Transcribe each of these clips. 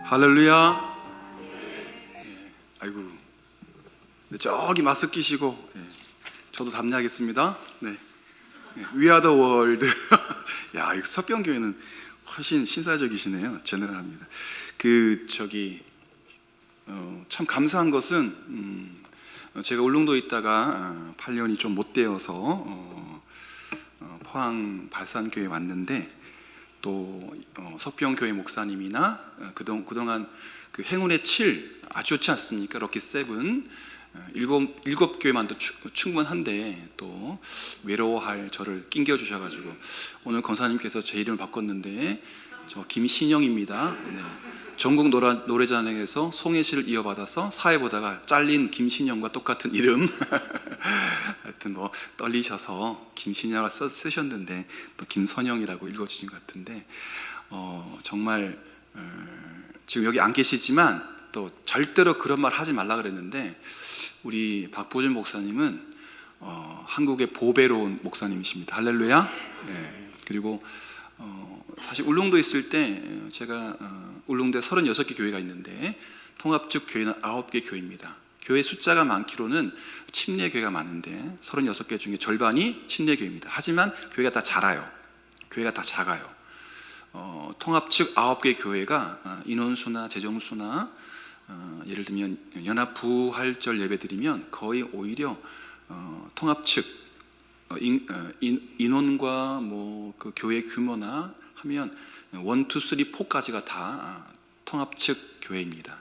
할렐루야. 아이고, 저기 마스크 끼시고, 저도 답례하겠습니다. 네, We are the world. 야, 이거 서병교회는 훨씬 신사적이시네요. 제너럴합니다. 참 감사한 것은 제가 울릉도에 있다가 8년이 좀 못 되어서 포항 발산교회 왔는데, 또 석병교회 목사님이나 그동안 그 행운의 7 아주 좋지 않습니까? 럭키 7 일곱 교회만도 충분한데 또 외로워할 저를 낑겨 주셔가지고 오늘 권사님께서 제 이름을 바꿨는데, 저 김신영입니다. 네. 전국 노래자랑에서 송혜시를 이어받아서 사회 보다가 잘린 김신영과 똑같은 이름. 하여튼 뭐 떨리셔서 김신영을 쓰셨는데 또 김선영이라고 읽어주신 것 같은데, 정말 지금 여기 안 계시지만 또 절대로 그런 말 하지 말라 그랬는데, 우리 박보준 목사님은 한국의 보배로운 목사님이십니다. 할렐루야. 네. 그리고 사실 울릉도에 있을 때 제가 울릉도에 36개 교회가 있는데 통합적 교회는 9개 교회입니다. 교회 숫자가 많기로는 침례교회가 많은데 36개 중에 절반이 침례교회입니다. 하지만 교회가 다 자라요. 교회가 다 작아요. 통합 측 9개 교회가 인원수나 재정수나 예를 들면 연합 부활절 예배 드리면 거의 오히려 통합 측 인원과 뭐 그 교회 규모나 하면 1, 2, 3, 4까지가 다 통합 측 교회입니다.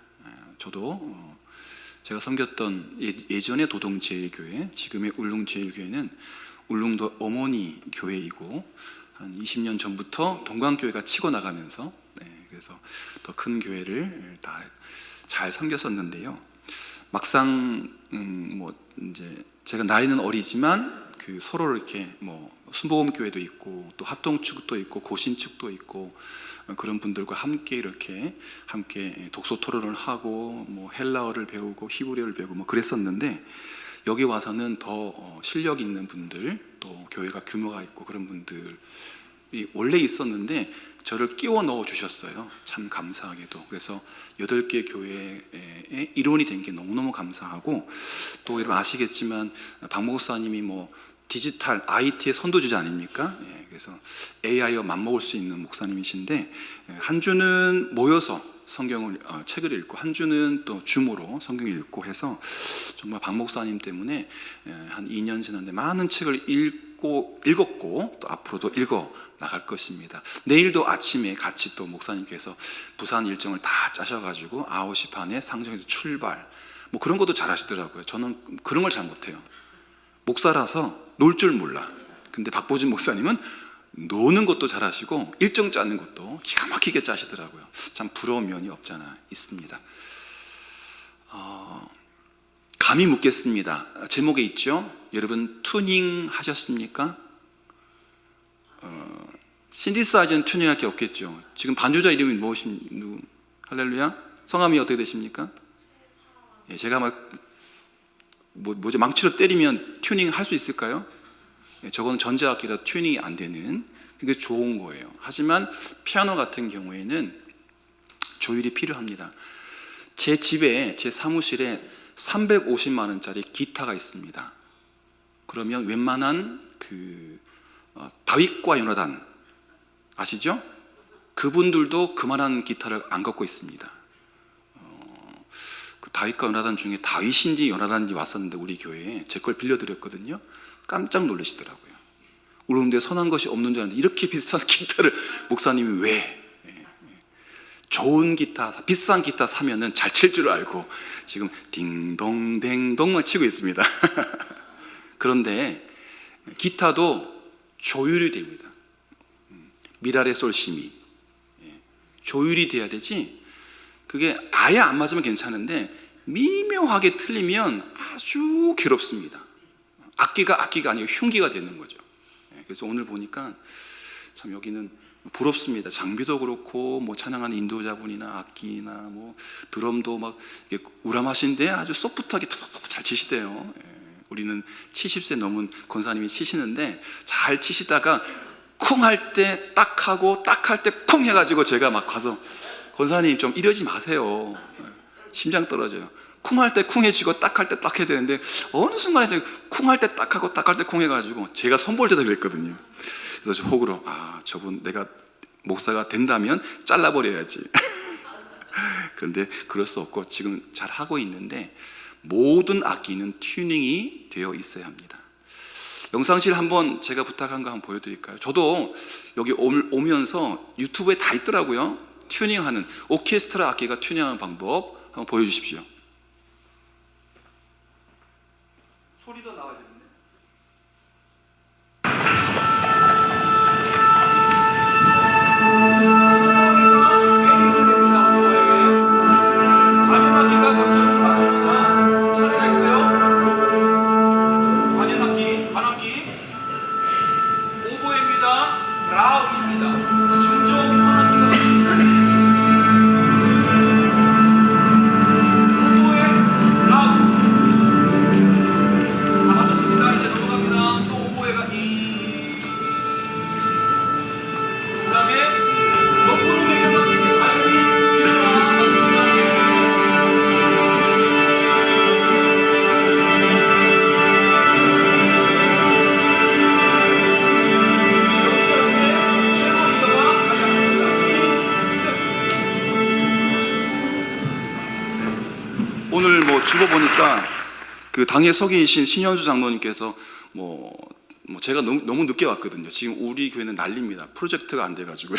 저도 제가 섬겼던 예전의 도동제일교회, 지금의 울릉제일교회는 울릉도 어머니 교회이고, 한 20년 전부터 동광교회가 치고 나가면서 그래서 더 큰 교회를 다 잘 섬겼었는데요. 막상 뭐 이제 제가 나이는 어리지만 그 서로 이렇게 뭐 순복음교회도 있고 또 합동축도 있고 고신축도 있고 그런 분들과 함께 이렇게 독서 토론을 하고 뭐 헬라어를 배우고 히브리어를 배우고 뭐 그랬었는데, 여기 와서는 더 실력 있는 분들, 또 교회가 규모가 있고 그런 분들이 원래 있었는데 저를 끼워 넣어 주셨어요. 참 감사하게도. 그래서 8개 교회의 일원이 된 게 너무너무 감사하고, 또 여러분 아시겠지만 박 목사님이 뭐 디지털 IT의 선도주자 아닙니까? 그래서 AI와 맞먹을 수 있는 목사님이신데, 한 주는 모여서 성경을 책을 읽고 한 주는 또 줌으로 성경을 읽고 해서 정말 박 목사님 때문에 한 2년 지났는데 많은 책을 읽었고 또 앞으로도 읽어 나갈 것입니다. 내일도 아침에 같이 또 목사님께서 부산 일정을 다 짜셔가지고 9시 반에 상정에서 출발, 뭐 그런 것도 잘 하시더라고요. 저는 그런 걸 잘 못해요. 목사라서 놀 줄 몰라. 근데 박보준 목사님은 노는 것도 잘하시고 일정 짜는 것도 기가 막히게 짜시더라고요. 참 부러운 면이 없잖아 있습니다. 감히 묻겠습니다. 제목에 있죠. 여러분 튜닝 하셨습니까? 신디사이저는 튜닝할 게 없겠죠. 지금 반주자 이름이 무엇입니까? 할렐루야. 성함이 어떻게 되십니까? 제가 망치로 때리면 튜닝 할 수 있을까요? 저거는 전자악기라 튜닝이 안 되는, 그게 좋은 거예요. 하지만 피아노 같은 경우에는 조율이 필요합니다. 제 집에, 제 사무실에 350만 원짜리 기타가 있습니다. 그러면 웬만한 다윗과 요나단 아시죠? 그분들도 그만한 기타를 안 갖고 있습니다. 다윗과 요나단 중에 다윗인지 요나단인지 왔었는데 우리 교회에 제 걸 빌려드렸거든요. 깜짝 놀라시더라고요. 울릉도에 선한 것이 없는 줄 알았는데 이렇게 비싼 기타를 목사님이 왜? 좋은 기타, 비싼 기타 사면은 잘 칠 줄 알고 지금 딩동댕동만 치고 있습니다. 그런데 기타도 조율이 됩니다. 미라레 솔시미 조율이 돼야 되지, 그게 아예 안 맞으면 괜찮은데 미묘하게 틀리면 아주 괴롭습니다. 악기가 아니고 흉기가 되는 거죠. 그래서 오늘 보니까 참 여기는 부럽습니다. 장비도 그렇고 뭐 찬양하는 인도자분이나 악기나 뭐 드럼도 막 우람하신데 아주 소프트하게 잘 치시대요. 우리는 70세 넘은 권사님이 치시는데 잘 치시다가 쿵 할 때 딱 하고 딱 할 때 쿵 해가지고 제가 막 가서 권사님 좀 이러지 마세요. 심장 떨어져요. 쿵할 때 쿵해지고 딱할 때 딱 해야 되는데 어느 순간에 쿵할 때 딱하고 딱할 때 쿵해가지고 제가 선볼 때도 그랬거든요. 그래서 저 속으로 저분 내가 목사가 된다면 잘라버려야지. 그런데 그럴 수 없고 지금 잘 하고 있는데 모든 악기는 튜닝이 되어 있어야 합니다. 영상실 한번 제가 부탁한 거 한번 보여드릴까요? 저도 여기 오면서 유튜브에 다 있더라고요. 튜닝하는 오케스트라 악기가 튜닝하는 방법 한번 보여주십시오. 소리도 나와야 되는데. 관현악기가 먼저 맞춥니다. 차례가 있어요. 관현악기, 관악기. 오보에입니다. 라운입니다. 중저음 관악기가 맞춥니다. 오늘 주보 보니까 그 당에 서 계신 신현수 장로님께서 제가 너무 늦게 왔거든요. 지금 우리 교회는 난립니다. 프로젝트가 안 돼가지고요.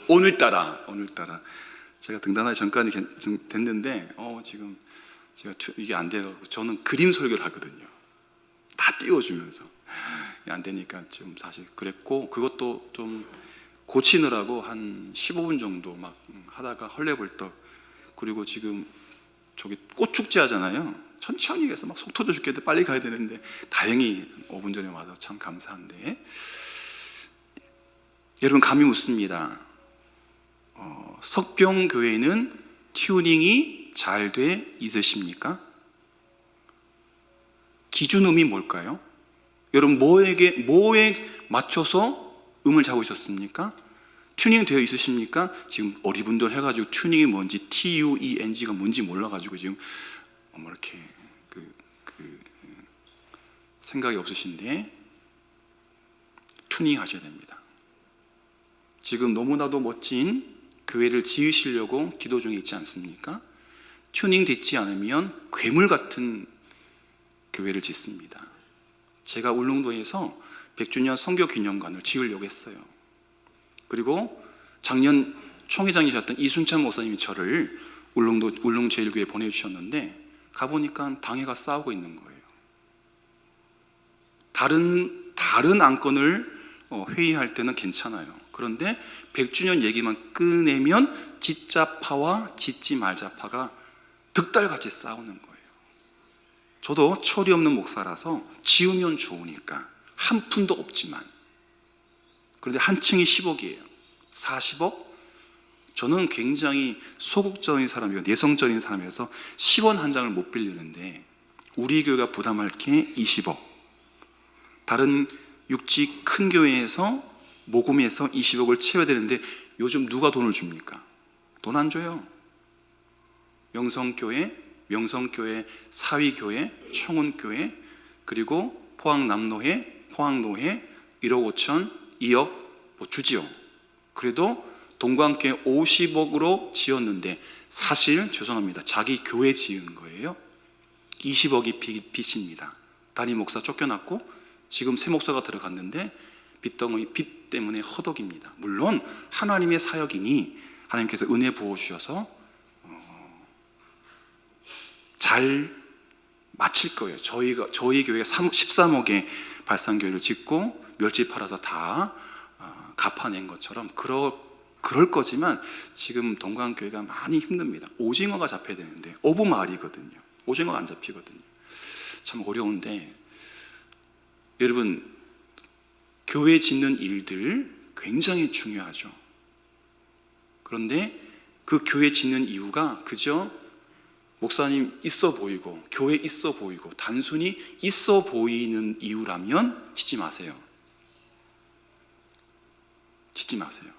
오늘따라 제가 등단하기 전까지 됐는데 지금 제가 이게 안 돼서 저는 그림 설교를 하거든요. 다 띄워주면서 안 되니까 좀 사실 그랬고 그것도 좀 고치느라고 한 15분 정도 막 하다가 헐레벌떡. 그리고 지금 저기 꽃축제 하잖아요. 천천히 해서 막 속 터져 죽겠는데 빨리 가야 되는데 다행히 5분 전에 와서 참 감사한데, 여러분 감이 묻습니다. 석병교회는 튜닝이 잘 돼 있으십니까? 기준음이 뭘까요? 여러분 뭐에 맞춰서 음을 잡으셨습니까? 튜닝 되어 있으십니까? 지금 어리분들 해가지고 튜닝이 뭔지 TUENG가 뭔지 몰라가지고 지금 이렇게 생각이 없으신데 튜닝 하셔야 됩니다. 지금 너무나도 멋진 교회를 지으시려고 기도 중에 있지 않습니까? 튜닝 되지 않으면 괴물 같은 교회를 짓습니다. 제가 울릉도에서 100주년 선교기념관을 지으려고 했어요. 그리고 작년 총회장이셨던 이순찬 목사님이 저를 울릉 제1교회에 보내주셨는데 가보니까 당회가 싸우고 있는 거예요. 다른 안건을 회의할 때는 괜찮아요. 그런데 100주년 얘기만 꺼내면 짓자파와 짓지 말자파가 득달같이 싸우는 거예요. 저도 철이 없는 목사라서 지으면 좋으니까 한 푼도 없지만, 그런데 한 층이 10억이에요. 40억? 저는 굉장히 소극적인 사람이고 내성적인 사람이라서 10원 한 장을 못 빌리는데 우리 교회가 부담할 게 20억. 다른 육지 큰 교회에서 모금해서 20억을 채워야 되는데 요즘 누가 돈을 줍니까? 돈 안 줘요. 명성교회, 사위교회, 청운교회, 그리고 포항남노회, 포항노회 1억 5천, 2억 주지요. 그래도 동광교회 50억으로 지었는데 사실 죄송합니다. 자기 교회 지은 거예요. 20억이 빚입니다. 담임 목사 쫓겨났고 지금 새 목사가 들어갔는데 빚 때문에 허덕입니다. 물론 하나님의 사역이니 하나님께서 은혜 부어주셔서 잘 마칠 거예요. 저희 교회가 13억의 발산교회를 짓고 멸치 팔아서 다 갚아낸 것처럼 그럴 거지만 지금 동광교회가 많이 힘듭니다. 오징어가 잡혀야 되는데 어부마을이거든요. 오징어가 안 잡히거든요. 참 어려운데 여러분, 교회 짓는 일들 굉장히 중요하죠. 그런데 그 교회 짓는 이유가 그저 목사님 있어 보이고 교회 있어 보이고 단순히 있어 보이는 이유라면 짓지 마세요. 짓지 마세요.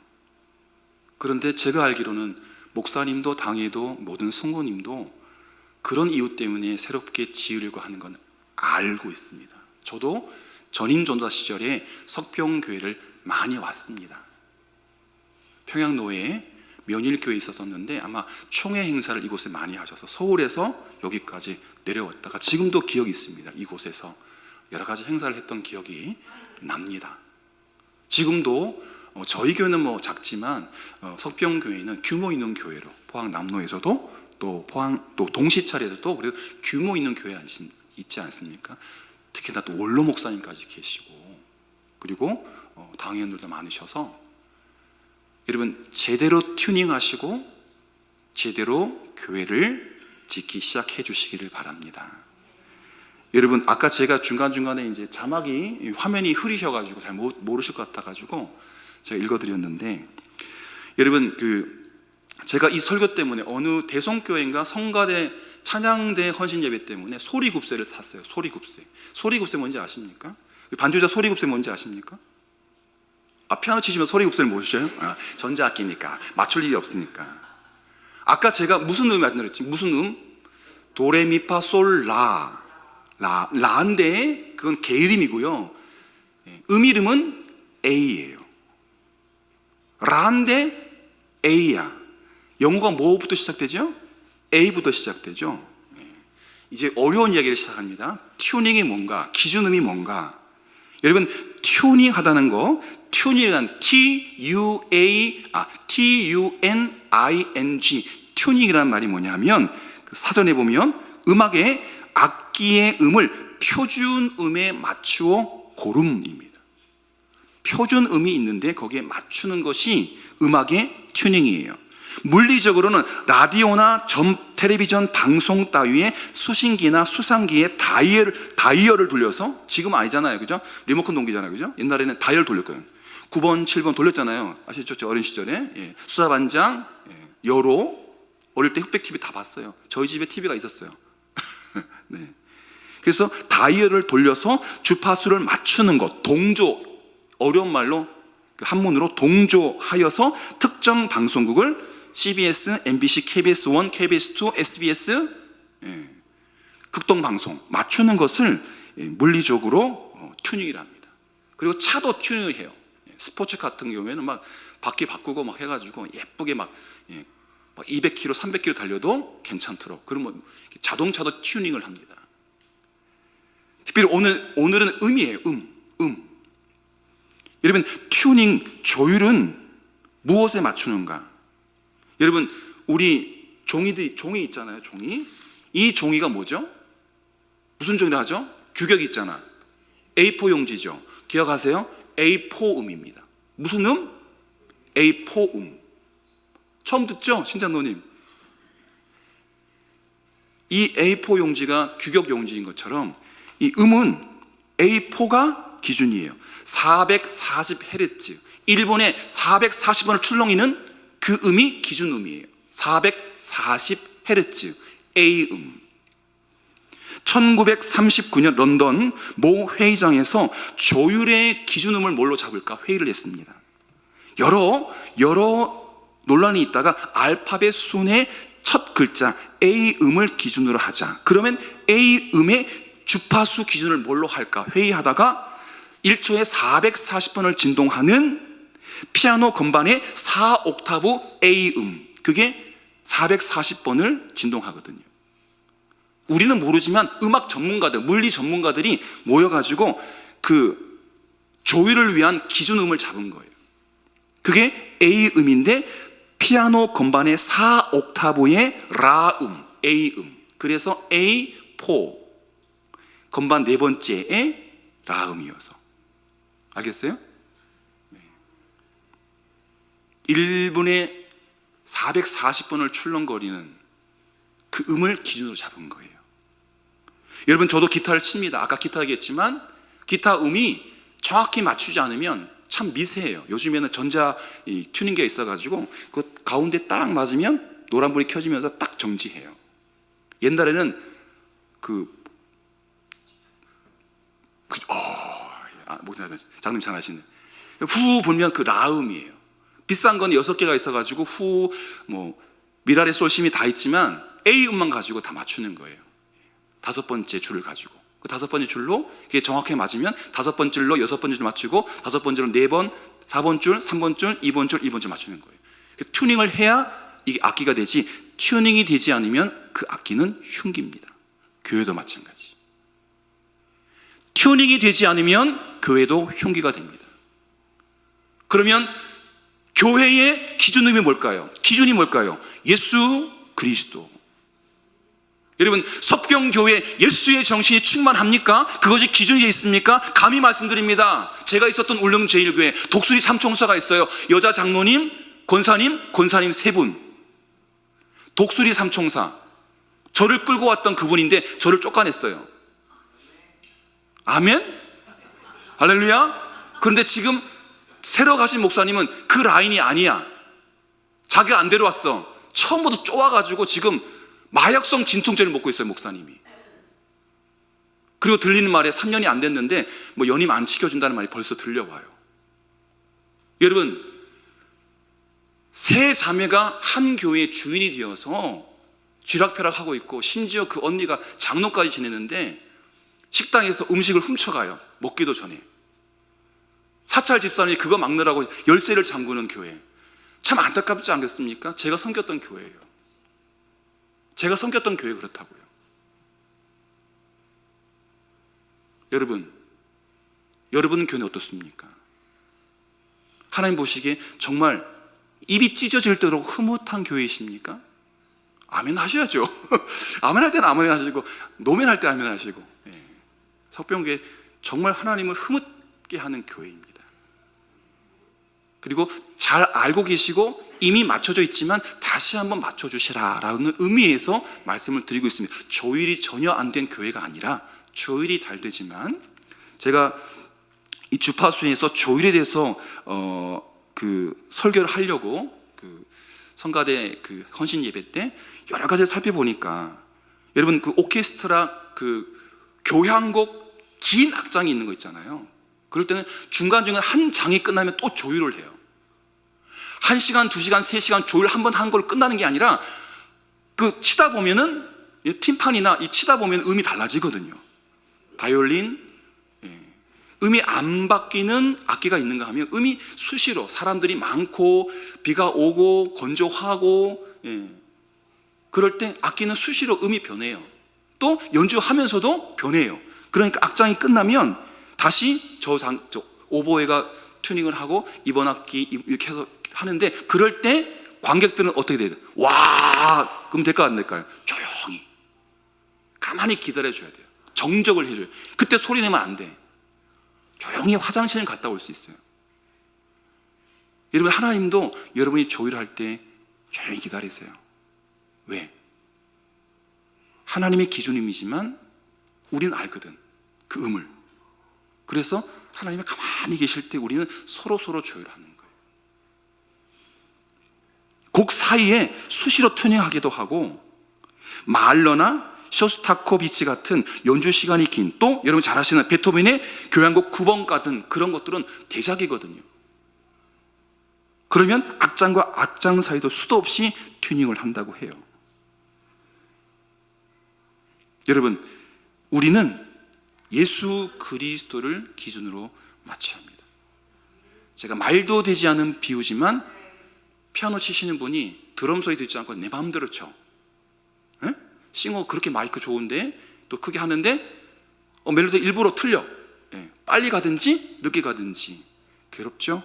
그런데 제가 알기로는 목사님도 당회도 모든 성도님도 그런 이유 때문에 새롭게 지으려고 하는 건 알고 있습니다. 저도 전임 전도사 시절에 석병교회를 많이 왔습니다. 평양노회에 면일교회에 있었었는데 아마 총회 행사를 이곳에 많이 하셔서 서울에서 여기까지 내려왔다가 지금도 기억이 있습니다. 이곳에서 여러 가지 행사를 했던 기억이 납니다. 지금도 저희 교회는 뭐 작지만 석병교회는 규모 있는 교회로 포항 남로에서도 또 포항 또 동시찰에서도 그리고 규모 있는 교회 있지 않습니까? 특히나 또 원로 목사님까지 계시고 그리고 당회원들도 많으셔서 여러분 제대로 튜닝하시고 제대로 교회를 짓기 시작해 주시기를 바랍니다. 여러분 아까 제가 중간중간에 이제 자막이 화면이 흐리셔가지고 잘 모르실 것 같아가지고 제가 읽어드렸는데 여러분 제가 이 설교 때문에 어느 대성교회인가 성가대 찬양대 헌신예배 때문에 소리굽새를 샀어요. 소리굽새 뭔지 아십니까? 반주자 소리굽새 뭔지 아십니까? 피아노 치시면 소리굽새를 모르셔요? 전자악기니까 맞출 일이 없으니까. 아까 제가 무슨 음이 말씀드렸지? 무슨 음? 도레미파솔라 라인데 그건 개 이름이고요. 음 이름은 A예요. 라인데 A야. 영어가 뭐부터 시작되죠? A부터 시작되죠. 이제 어려운 이야기를 시작합니다. 튜닝이 뭔가, 기준음이 뭔가. 여러분 튜닝하다는 거, 튜닝이란 T-U-N-I-N-G 튜닝이라는 말이 뭐냐면 사전에 보면 음악의 악기의 음을 표준음에 맞추어 고름입니다. 표준음이 있는데 거기에 맞추는 것이 음악의 튜닝이에요. 물리적으로는 라디오나 텔레비전 방송 따위의 수신기나 수상기에 다이얼을 돌려서, 지금 아니잖아요, 그죠? 리모컨 동기잖아요, 그죠? 옛날에는 다이얼 돌렸거든요. 9번, 7번 돌렸잖아요. 아시죠? 저 어린 시절에. 수사반장, 여로, 어릴 때 흑백 TV 다 봤어요. 저희 집에 TV가 있었어요. 네. 그래서 다이얼을 돌려서 주파수를 맞추는 것, 동조, 어려운 말로 한문으로 동조하여서 특정 방송국을 CBS, MBC, KBS1, KBS2, SBS 극동방송 맞추는 것을 물리적으로 튜닝이라 합니다. 그리고 차도 튜닝을 해요. 스포츠 같은 경우에는 막 바퀴 바꾸고 막 해가지고 예쁘게 막 200km, 300km 달려도 괜찮도록. 그러면 자동차도 튜닝을 합니다. 특별히 오늘은 음이에요. 여러분 튜닝, 조율은 무엇에 맞추는가? 여러분 우리 종이 있잖아요. 이 종이가 뭐죠? 무슨 종이라 하죠? 규격이 있잖아. A4 용지죠. 기억하세요? A4 음입니다. 무슨 음? A4 음. 처음 듣죠? 신장로님. 이 A4 용지가 규격 용지인 것처럼 이 음은 A4가 기준이에요. 440Hz. 일본의 440원을 출렁이는 그 음이 기준음이에요. 440Hz A음. 1939년 런던 모 회의장에서 조율의 기준음을 뭘로 잡을까 회의를 했습니다. 여러 논란이 있다가 알파벳 순의 첫 글자 A음을 기준으로 하자. 그러면 A음의 주파수 기준을 뭘로 할까 회의하다가 1초에 440번을 진동하는 피아노 건반의 4옥타브 A음, 그게 440번을 진동하거든요. 우리는 모르지만 음악 전문가들, 물리 전문가들이 모여가지고 그 조율을 위한 기준음을 잡은 거예요. 그게 A음인데 피아노 건반의 4옥타브의 라음, A음. 그래서 A4 건반 네 번째의 라음이어서. 알겠어요? 1분에 440번을 출렁거리는 그 음을 기준으로 잡은 거예요. 여러분 저도 기타를 칩니다. 아까 기타 얘기했지만 기타 음이 정확히 맞추지 않으면 참 미세해요. 요즘에는 전자 튜닝기가 있어가지고 그 가운데 딱 맞으면 노란불이 켜지면서 딱 정지해요. 옛날에는 목사님 장님 잘 아시네. 후 불면 그 라음이에요. 비싼 건 6개가 있어가지고 미라레 솔심이 다 있지만 A 음만 가지고 다 맞추는 거예요. 5번째 줄을 가지고 그 5번째 줄로 그게 정확하게 맞으면 5번째 줄로 6번째 줄 맞추고 5번째 줄로 4번, 4번 줄, 3번 줄, 2번 줄, 2번 줄 맞추는 거예요. 튜닝을 해야 이게 악기가 되지, 튜닝이 되지 않으면 그 악기는 흉기입니다. 교회도 마찬가지. 튜닝이 되지 않으면 교회도 흉기가 됩니다. 그러면 교회의 기준이 뭘까요? 기준이 뭘까요? 예수 그리스도. 여러분, 석경교회 예수의 정신이 충만합니까? 그것이 기준이 되어 있습니까? 감히 말씀드립니다. 제가 있었던 울릉제일교회 독수리 삼총사가 있어요. 여자 장로님, 권사님 3분. 독수리 삼총사. 저를 끌고 왔던 그분인데 저를 쫓아냈어요. 아멘? 할렐루야? 그런데 지금 새로 가신 목사님은 그 라인이 아니야. 자기가 안 데려왔어. 처음부터 쪼아가지고 지금 마약성 진통제를 먹고 있어요, 목사님이. 그리고 들리는 말에 3년이 안 됐는데 뭐 연임 안 시켜준다는 말이 벌써 들려와요. 여러분, 세 자매가 한 교회의 주인이 되어서 쥐락펴락하고 있고, 심지어 그 언니가 장로까지 지내는데 식당에서 음식을 훔쳐가요, 먹기도 전에. 사찰 집사님이 그거 막느라고 열쇠를 잠그는 교회. 참 안타깝지 않겠습니까? 제가 섬겼던 교회예요. 제가 섬겼던 교회 그렇다고요. 여러분 교회 어떻습니까? 하나님 보시기에 정말 입이 찢어질 대로 흐뭇한 교회이십니까? 아멘 하셔야죠. 아멘 할 때는 아멘 하시고, 노멘 할 때 아멘 하시고. 석병교회 정말 하나님을 흐뭇게 하는 교회입니다. 그리고 잘 알고 계시고 이미 맞춰져 있지만 다시 한번 맞춰주시라라는 의미에서 말씀을 드리고 있습니다. 조율이 전혀 안 된 교회가 아니라 조율이 잘 되지만, 제가 이 주파수에서 조율에 대해서 그 설교를 하려고 그 성가대 그 헌신 예배 때 여러 가지를 살펴보니까, 여러분 그 오케스트라 그 교향곡 긴 악장이 있는 거 있잖아요. 그럴 때는 중간중간 한 장이 끝나면 또 조율을 해요. 1시간, 2시간, 3시간 조율 한 번 한 걸 끝나는 게 아니라, 그 치다 보면은 팀판이나 이 치다 보면 음이 달라지거든요. 바이올린, 음이 안 바뀌는 악기가 있는가 하면, 음이 수시로 사람들이 많고 비가 오고 건조하고, 그럴 때 악기는 수시로 음이 변해요. 또 연주하면서도 변해요. 그러니까 악장이 끝나면 다시 저 오보에가 튜닝을 하고 이번 악기 이렇게 해서 하는데, 그럴 때 관객들은 어떻게 돼야 돼요? 와, 그럼 될까 안 될까요? 조용히 가만히 기다려줘야 돼요. 정적을 해줘요. 그때 소리 내면 안 돼. 조용히 화장실을 갔다 올 수 있어요. 여러분, 하나님도 여러분이 조율할 때 조용히 기다리세요. 왜? 하나님의 기준임이지만 우리는 알거든, 그 음을. 그래서 하나님이 가만히 계실 때 우리는 서로 조율하는 거예요. 곡 사이에 수시로 튜닝하기도 하고, 말러나 쇼스타코비치 같은 연주 시간이 긴, 또 여러분 잘 아시는 베토벤의 교향곡 9번 같은 그런 것들은 대작이거든요. 그러면 악장과 악장 사이도 수도 없이 튜닝을 한다고 해요. 여러분, 우리는 예수 그리스도를 기준으로 맞춰야 합니다. 제가 말도 되지 않은 비유지만, 피아노 치시는 분이 드럼 소리 듣지 않고 내 마음대로 쳐. 싱어 그렇게 마이크 좋은데 또 크게 하는데 멜로디 일부러 틀려. 빨리 가든지 늦게 가든지. 괴롭죠?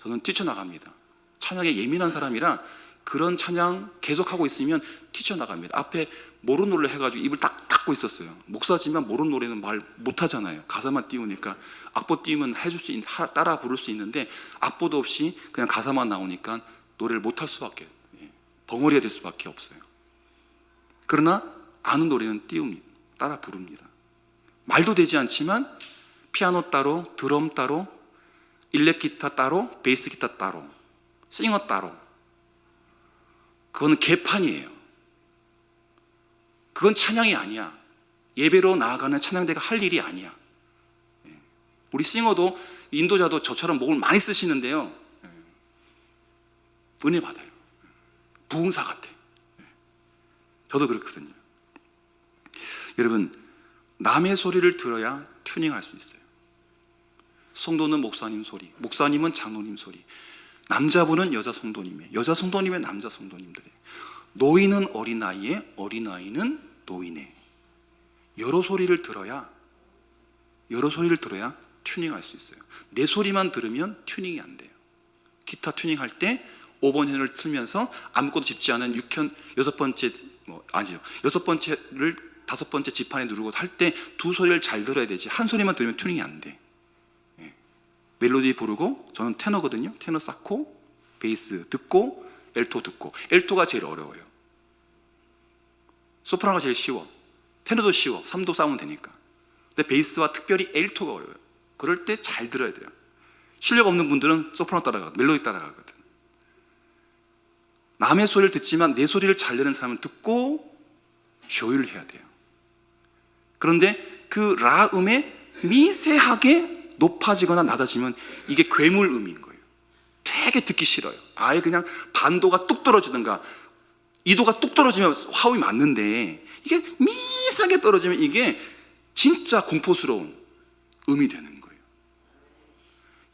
저는 뛰쳐나갑니다. 찬양에 예민한 사람이라 그런 찬양 계속하고 있으면 뛰쳐나갑니다. 앞에 모르는 노래 해가지고 입을 딱 닫고 있었어요. 목사지만 모르는 노래는 말 못하잖아요. 가사만 띄우니까. 악보 띄우면 따라 부를 수 있는데, 악보도 없이 그냥 가사만 나오니까 노래를 못할 수밖에, 벙어리가 될 수밖에 없어요. 그러나 아는 노래는 띄웁니다. 따라 부릅니다. 말도 되지 않지만 피아노 따로, 드럼 따로, 일렉 기타 따로, 베이스 기타 따로, 싱어 따로. 그거는 개판이에요. 그건 찬양이 아니야. 예배로 나아가는 찬양대가 할 일이 아니야. 우리 싱어도, 인도자도 저처럼 목을 많이 쓰시는데요, 은혜 받아요. 부흥사 같아. 저도 그렇거든요. 여러분, 남의 소리를 들어야 튜닝할 수 있어요. 성도는 목사님 소리, 목사님은 장로님 소리, 남자분은 여자 성도님이에요. 여자 성도님의 남자 성도님들이에요. 노인은 어린아이에, 어린아이는 노인에. 여러 소리를 들어야 튜닝할 수 있어요. 내 소리만 들으면 튜닝이 안 돼요. 기타 튜닝할 때 5번 현을 틀면서 아무것도 짚지 않은 6현, 여섯 번째를 5번째 지판에 누르고 할 때 두 소리를 잘 들어야 되지, 한 소리만 들으면 튜닝이 안 돼. 멜로디 부르고, 저는 테너거든요. 테너 쌓고 베이스 듣고 엘토 듣고. 엘토가 제일 어려워요. 소프라노가 제일 쉬워. 테너도 쉬워. 3도 싸우면 되니까. 근데 베이스와 특별히 엘토가 어려워요. 그럴 때 잘 들어야 돼요. 실력 없는 분들은 소프라노 따라가거든, 멜로디 따라가거든. 남의 소리를 듣지만 내 소리를 잘 내는 사람은 듣고 조율을 해야 돼요. 그런데 그 라음에 미세하게 높아지거나 낮아지면 이게 괴물음인 거예요. 되게 듣기 싫어요. 아예 그냥 반도가 뚝 떨어지든가 2도가 뚝 떨어지면 화음이 맞는데, 이게 미세하게 떨어지면 이게 진짜 공포스러운 음이 되는 거예요.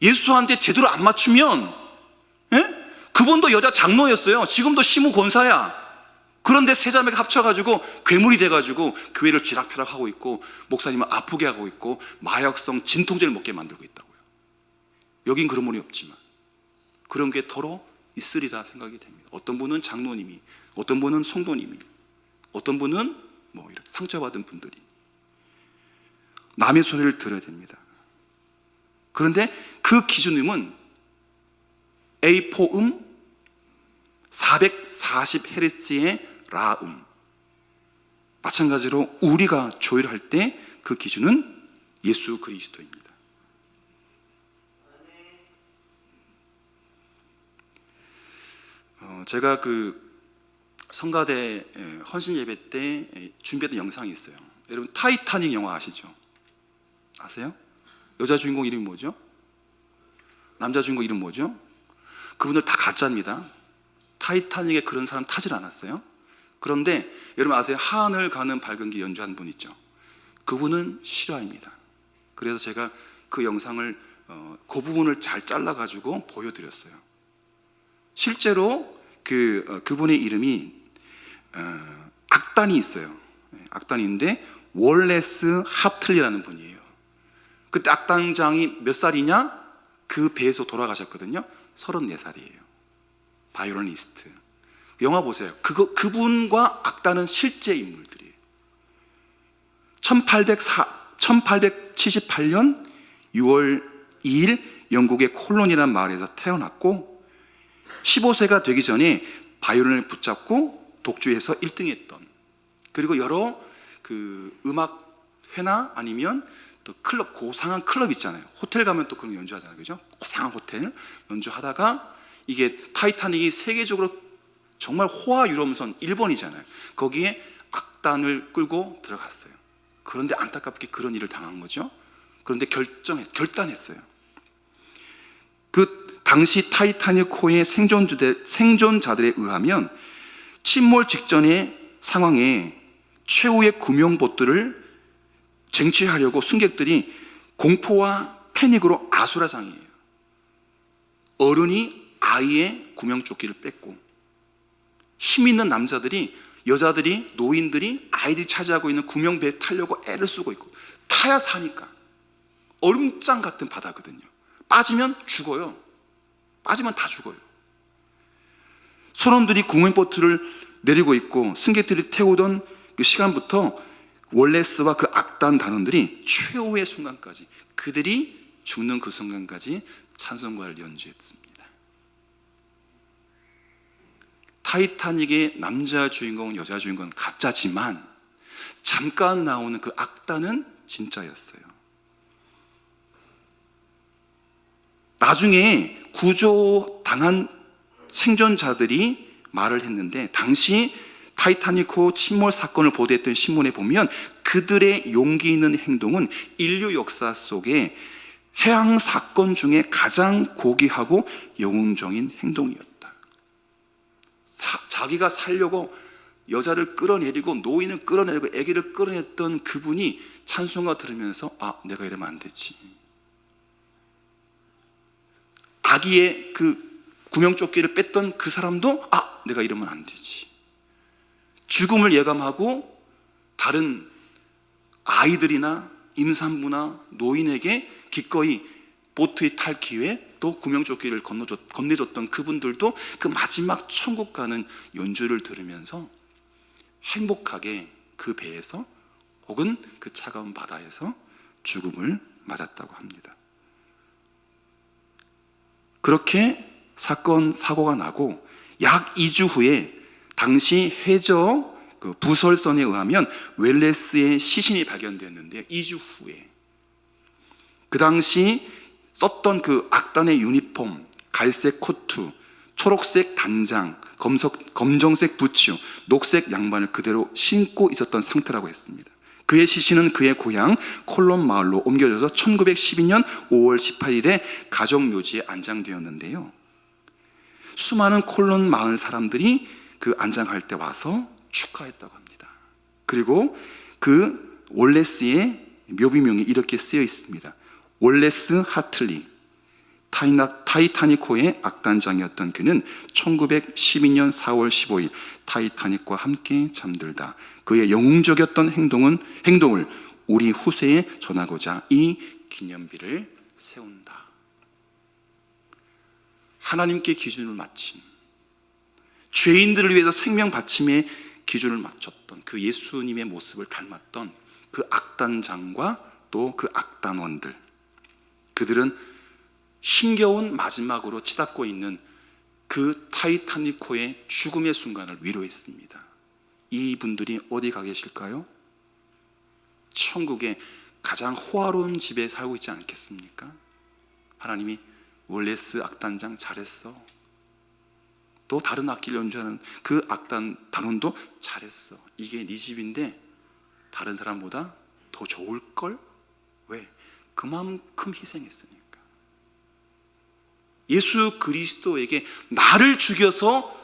예수한테 제대로 안 맞추면, 그분도 여자 장로였어요. 지금도 시무 권사야. 그런데 세 자매가 합쳐가지고 괴물이 돼가지고 교회를 쥐락펴락하고 있고, 목사님을 아프게 하고 있고, 마약성 진통제를 먹게 만들고 있다고요. 여긴 그런 분이 없지만 그런 게 더러 있으리다 생각이 됩니다. 어떤 분은 장로님이, 어떤 분은 성도님이, 어떤 분은 이렇게 상처받은 분들이 남의 소리를 들어야 됩니다. 그런데 그 기준음은 A4음 440Hz의 라음, 마찬가지로 우리가 조율할 때 그 기준은 예수 그리스도입니다. 제가 그 성가대 헌신 예배 때 준비했던 영상이 있어요. 여러분, 타이타닉 영화 아시죠? 아세요? 여자 주인공 이름이 뭐죠? 남자 주인공 이름 뭐죠? 그분들 다 가짜입니다. 타이타닉에 그런 사람 타질 않았어요. 그런데 여러분 아세요? 하늘 가는 밝은기 연주한 분 있죠? 그분은 실화입니다. 그래서 제가 그 영상을 그 부분을 잘 잘라가지고 보여드렸어요. 실제로 그분의 이름이 악단이 있어요. 악단이 있는데 월레스 하틀리라는 분이에요. 그때 악단장이 몇 살이냐? 그 배에서 돌아가셨거든요. 34살이에요. 바이올리니스트. 영화 보세요. 그분과 악단은 실제 인물들이에요. 1878년 6월 2일 영국의 콜론이라는 마을에서 태어났고, 15세가 되기 전에 바이올린을 붙잡고 독주에서 1등했던, 그리고 여러 그 음악회나 아니면 또 클럽, 고상한 클럽 있잖아요. 호텔 가면 또 그런 거 연주하잖아요. 그죠? 고상한 호텔 연주하다가, 이게 타이타닉이 세계적으로 정말 호화 유람선 1번이잖아요. 거기에 악단을 끌고 들어갔어요. 그런데 안타깝게 그런 일을 당한 거죠. 그런데 결단했어요. 그 당시 타이타닉호의 생존자들에 의하면 침몰 직전의 상황에 최후의 구명보트를 쟁취하려고 승객들이 공포와 패닉으로 아수라장이에요. 어른이 아이의 구명조끼를 뺐고, 힘 있는 남자들이, 여자들이, 노인들이, 아이들이 차지하고 있는 구명배에 타려고 애를 쓰고 있고, 타야 사니까. 얼음장 같은 바다거든요. 빠지면 죽어요. 빠지면 다 죽어요. 선원들이 구명보트를 내리고 있고, 승객들이 태우던 그 시간부터 월레스와 그 악단 단원들이 최후의 순간까지, 그들이 죽는 그 순간까지 찬송가를 연주했습니다. 타이타닉의 남자 주인공, 여자 주인공은 가짜지만 잠깐 나오는 그 악단은 진짜였어요. 나중에 구조당한 생존자들이 말을 했는데, 당시 타이타닉호 침몰 사건을 보도했던 신문에 보면 그들의 용기 있는 행동은 인류 역사 속에 해양 사건 중에 가장 고귀하고 영웅적인 행동이었다. 자기가 살려고 여자를 끌어내리고 노인을 끌어내리고 아기를 끌어냈던 그분이 찬송가 들으면서 내가 이러면 안 되지. 아기의 그 구명조끼를 뺐던 그 사람도 내가 이러면 안 되지. 죽음을 예감하고 다른 아이들이나 임산부나 노인에게 기꺼이 보트에 탈 기회, 또 구명조끼를 건네줬던 그분들도 그 마지막 천국 가는 연주를 들으면서 행복하게 그 배에서 혹은 그 차가운 바다에서 죽음을 맞았다고 합니다. 그렇게 사고가 나고 약 2주 후에 당시 해저 그 부설선에 의하면 웰레스의 시신이 발견되었는데 2주 후에 그 당시 썼던 그 악단의 유니폼, 갈색 코트, 초록색 단장, 검정색 부츠, 녹색 양반을 그대로 신고 있었던 상태라고 했습니다. 그의 시신은 그의 고향 콜론 마을로 옮겨져서 1912년 5월 18일에 가족묘지에 안장되었는데요. 수많은 콜론 마을 사람들이 그 안장할 때 와서 축하했다고 합니다. 그리고 그 월레스의 묘비명이 이렇게 쓰여 있습니다. 월레스 하틀리, 타이타닉호의 악단장이었던 그는 1912년 4월 15일 타이타닉과 함께 잠들다. 그의 영웅적이었던 행동을 우리 후세에 전하고자 이 기념비를 세운다. 하나님께 기준을 맞춘, 죄인들을 위해서 생명 바침의 기준을 맞췄던 그 예수님의 모습을 닮았던 그 악단장과 또 그 악단원들, 그들은 힘겨운 마지막으로 치닫고 있는 그 타이타닉호의 죽음의 순간을 위로했습니다. 이분들이 어디 가 계실까요? 천국의 가장 호화로운 집에 살고 있지 않겠습니까? 하나님이 월레스 악단장 잘했어, 또 다른 악기를 연주하는 그 악단 단원도 잘했어, 이게 네 집인데 다른 사람보다 더 좋을걸? 왜? 그만큼 희생했으니까. 예수 그리스도에게 나를 죽여서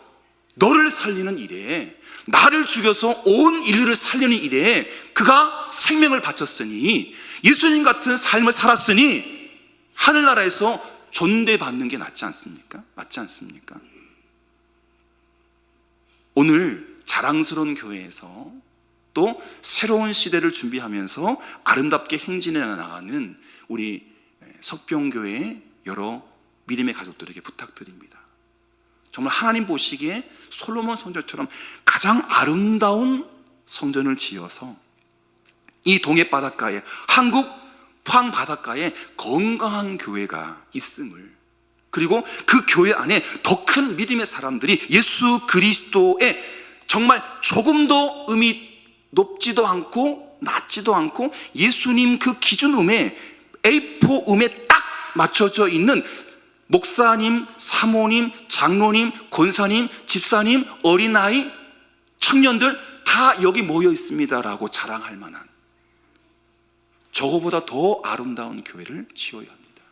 너를 살리는 일에, 나를 죽여서 온 인류를 살리는 일에 그가 생명을 바쳤으니, 예수님 같은 삶을 살았으니 하늘나라에서 존대받는 게 낫지 않습니까? 맞지 않습니까? 오늘 자랑스러운 교회에서 또 새로운 시대를 준비하면서 아름답게 행진해 나가는 우리 석병교회의 여러 믿음의 가족들에게 부탁드립니다. 정말 하나님 보시기에 솔로몬 성전처럼 가장 아름다운 성전을 지어서 이 동해 바닷가에, 한국 포항 바닷가에 건강한 교회가 있음을, 그리고 그 교회 안에 더 큰 믿음의 사람들이 예수 그리스도의 정말 조금도 음이 높지도 않고 낮지도 않고 예수님 그 기준음에 A4 음에 딱 맞춰져 있는 목사님, 사모님, 장로님, 권사님, 집사님, 어린아이, 청년들 다 여기 모여 있습니다라고 자랑할 만한, 저거보다 더 아름다운 교회를 지어야 합니다.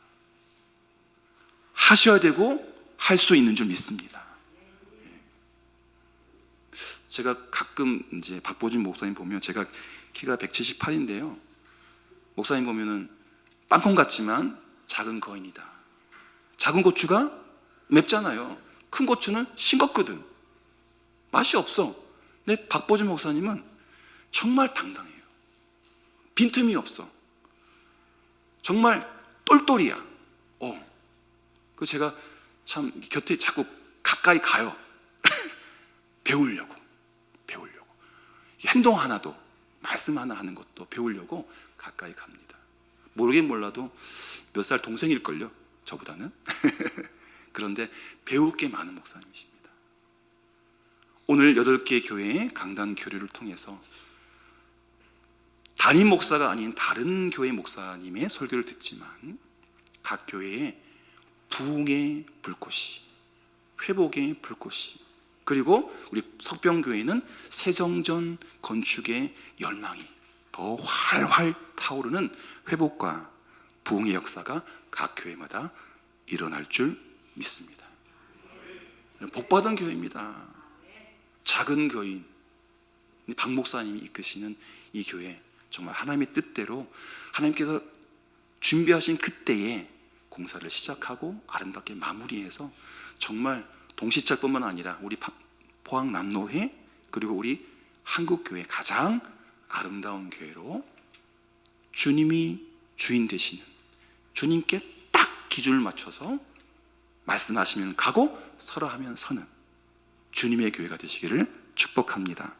하셔야 되고 할 수 있는 줄 믿습니다. 제가 가끔 이제 박보준 목사님 보면, 제가 키가 178인데요. 목사님 보면은 땅콩 같지만 작은 거인이다. 작은 고추가 맵잖아요. 큰 고추는 싱겁거든. 맛이 없어. 근데 박보준 목사님은 정말 당당해요. 빈틈이 없어. 정말 똘똘이야. 그 제가 참 곁에 자꾸 가까이 가요. 배우려고. 행동 하나도, 말씀 하나 하는 것도 배우려고 가까이 갑니다. 모르긴 몰라도 몇 살 동생일걸요, 저보다는. 그런데 배울 게 많은 목사님이십니다. 오늘 8개 교회의 강단 교류를 통해서 담임 목사가 아닌 다른 교회 목사님의 설교를 듣지만 각 교회에 부흥의 불꽃이, 회복의 불꽃이, 그리고 우리 석병교회는 새성전 건축의 열망이 더 활활 타오르는 회복과 부흥의 역사가 각 교회마다 일어날 줄 믿습니다. 복받은 교회입니다. 작은 교인 박 목사님이 이끄시는 이 교회, 정말 하나님의 뜻대로 하나님께서 준비하신 그때에 공사를 시작하고 아름답게 마무리해서 정말 동시철뿐만 아니라 우리 포항 남로회 그리고 우리 한국교회 가장 아름다운 교회로 주님이 주인 되시는, 주님께 딱 기준을 맞춰서 말씀하시면 가고 서라 하면 서는 주님의 교회가 되시기를 축복합니다.